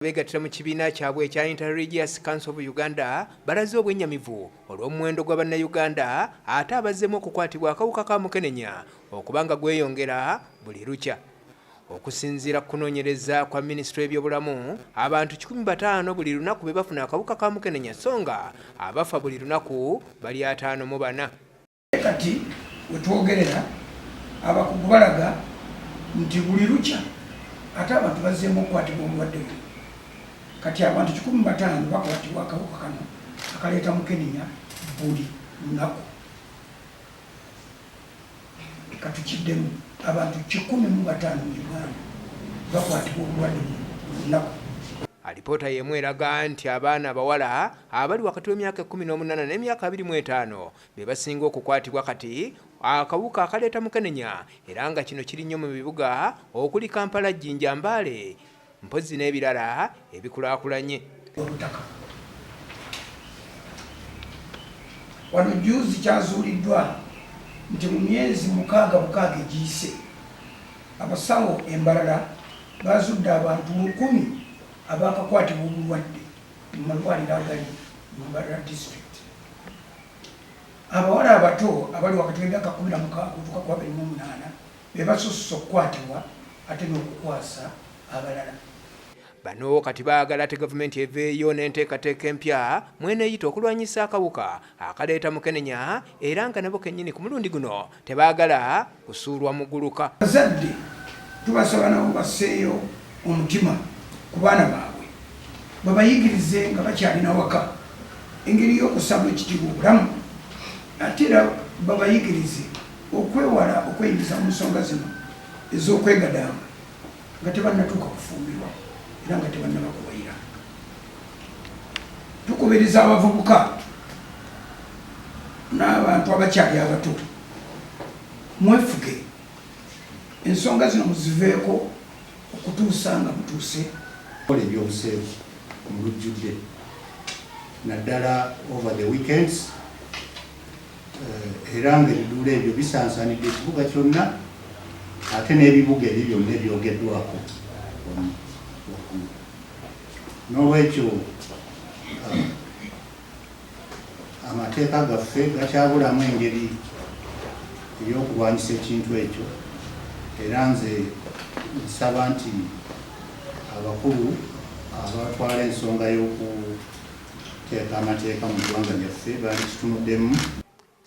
Begattira mu kibiina kyabwe ekya Interreligious Council of Uganda balaze obwennyamivu olw'omuwendo gwa bannayuganda ate abazzeemu okukwatibwa akawuka ka mukenenya okubanga gweyongera buli lukya. Okusinziira ku kunoonyereza kwa Minisitule y'ebyobulamu, abantu 15 buli lunaku be bafuna akawuka ka mukenenya so nga abafa buli lunaku bali 54. Kati wetwogerera abakugu balaga nti buli lukya ate abantu bazzeemu okukwatibwa omulwadde guno. Kati abantu 15 bakwatibwa akawuka kano akaleeta mukenenya buli lunaku. Katukiddemu abantu 15 mu Uganda bakwatibwa obulwadde buli lunaku. Alipoota y'emu eraga nti abaana abawala abali wakati w'emyaka 18 n'emyaka 25 be basinga okukwatibwa kati akawuka akaleeta mukenenya, era nga kino kiri nnyo mu bibuga okuli Kampala, Jinja, Mbale, mpozi n'ebirala ebikulaakulanye. Wano juzi kyazuuliddwa nti mu myezi 6 egiyise abasawo Embalala bazudde abantu 10 abakakwatibwa obulwadde mu malwaliro agali mu Mbarara district. Abawala abato abali wakati w'emyaka 16 okutuuka ku 28 be basoose okukwatibwa ate n'okukwasa abalala. Bano kati baagala ate gavumenti eveeyo n'enteekateeka empya mweneeyita okulwanyisa akawuka akaleeta mukenenya, era nga nabo kennyini ku mulundi guno tebaagala kusuulwa muguluka. Bazadde tubasaba nabo basseeyo omutima ku baana baabwe, babayigirize nga bakyalina waka engeri y'okusaba ekitiibwa obulamu, ate era babayigirize okwewala okweyingiza mu nsonga zino ez'okwegadanga nga tebannatuuka kufumbirwa era nga tebannabakubayira. Tukubiriza abavubuka n'abantu abakyali abato mwefuge ensonga zino muziveeko okutuusa nga mutuuse ebyobuseefu mu lujjudde naddala over the weekends, era nga ebiduula ebyo bisansanidde ekibuga kyonna ate n'ebibuga ebyo byonna ebyogeddwako. N'olwekyo amateeka gaffe gakyabulamu engeri ey'okulwanyisa ekintu ekyo, era nze nsaba nti abakulu abatwala ensonga y'okuteeka amateeka mu ggwanga lyaffe bandikitunuddemu.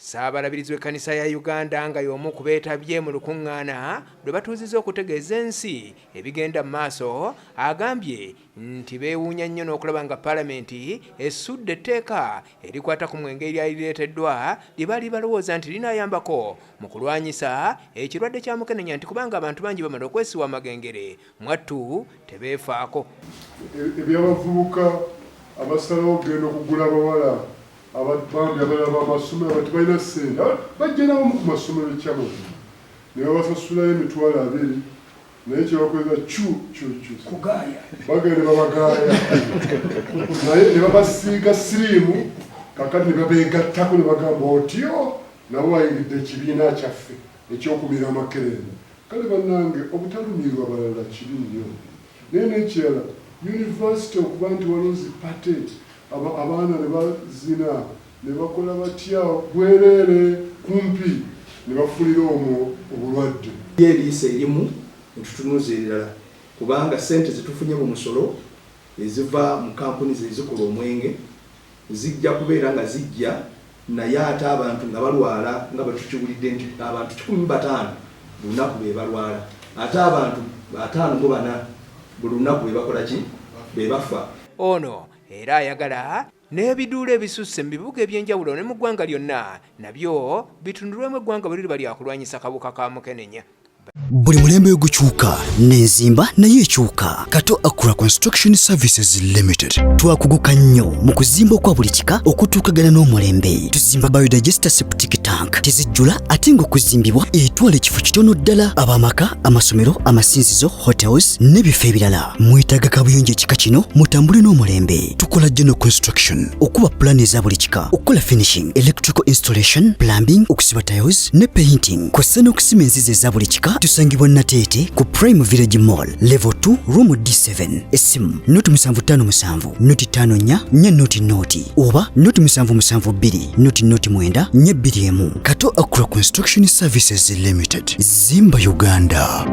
Ssaabalabirizi w'ekkanisa ya Uganda nga y'omu ku beetabye mu lukuŋŋaana lwe batuuzizza okutegeeza ensi ebigenda mu maaso, agambye nti beewuunya nnyo n'okulaba nga Paalamenti essudde etteeka erikwata ku mwenge eryali lireeteddwa lye baali balowooza nti linaayambako mu kulwanyisa ekirwadde kya mukenenya, nti kubanga abantu bangi bamala okwesiwa amagengere mwattu tebeefaako. Ebyabavubuka abasalawo okugenda okugula abawala abambi abalala b'amasomero abati balina ssente bajja n'abamu ku masomero ekyamaguzi ne babasasulayo $20 naye kyebakoleza kugaaya bagenda ne babagaaya naye ne babasiiga siriimu, kakati ne babeegattako ne bagamba otyo nabo bayingidde ekibiina kyaffe ekyokumira amakerenda. Kale bannange obutalumirwa balala kibi nnyo, naye n'ekirala yunivasite okuba nti waliwo zipate abaana ne bazina ne bakola batya bwereere kumpi ne bafulira omwo obulwadde. Eriisa erimu netutunuza erirala kubanga ssente zetufunye mu musolo eziva mu kampuni zezikola omwenge zijja kubeera nga zijja, naye ate abantu nga balwala nga batukiwulidde nti abantu 15 buli lunaku be balwala, ate abantu 54 buli lunaku be bakola ki, be bafa. Ono era ayagala n'ebiduula ebisusse mu bibuga eby'enjawulo ne mu ggwanga lyonna nabyo bitundulwemu eggwanga bwe liri akulwanyisa akawuka ka mukenenya. Buli mulembe gukyuka n'enzimba nayo ekyuka. Kato Akura Construction Services Limited twakuguka nnyo mu kuzimba okwa buli kika okutuukagana n'omulembe. Tuzimba biodigester septic tank tezijjula ate ng'okuzimbibwa etwala ekifo kitono ddala ab'amaka, amasomero, amasinzizo, hotels n'ebifo ebirala. Mwetaaga kabuyonjo ekika kino mutambule n'omulembe. Tukola general construction okuba plan eza buli kika, okukola finishing, electrical installation, plumbing, okusiba tiles ne painting, kw'ossa n'okusima enzizi eza buli kika Ekyuka tusangibwa Nateete ku Prime Village Mall Level 2 Room D7. Esimu noti 757 noti 54 noti noti oba noti 772 noti 9 421. Kato Akura Construction Services Limited. Zimba Uganda.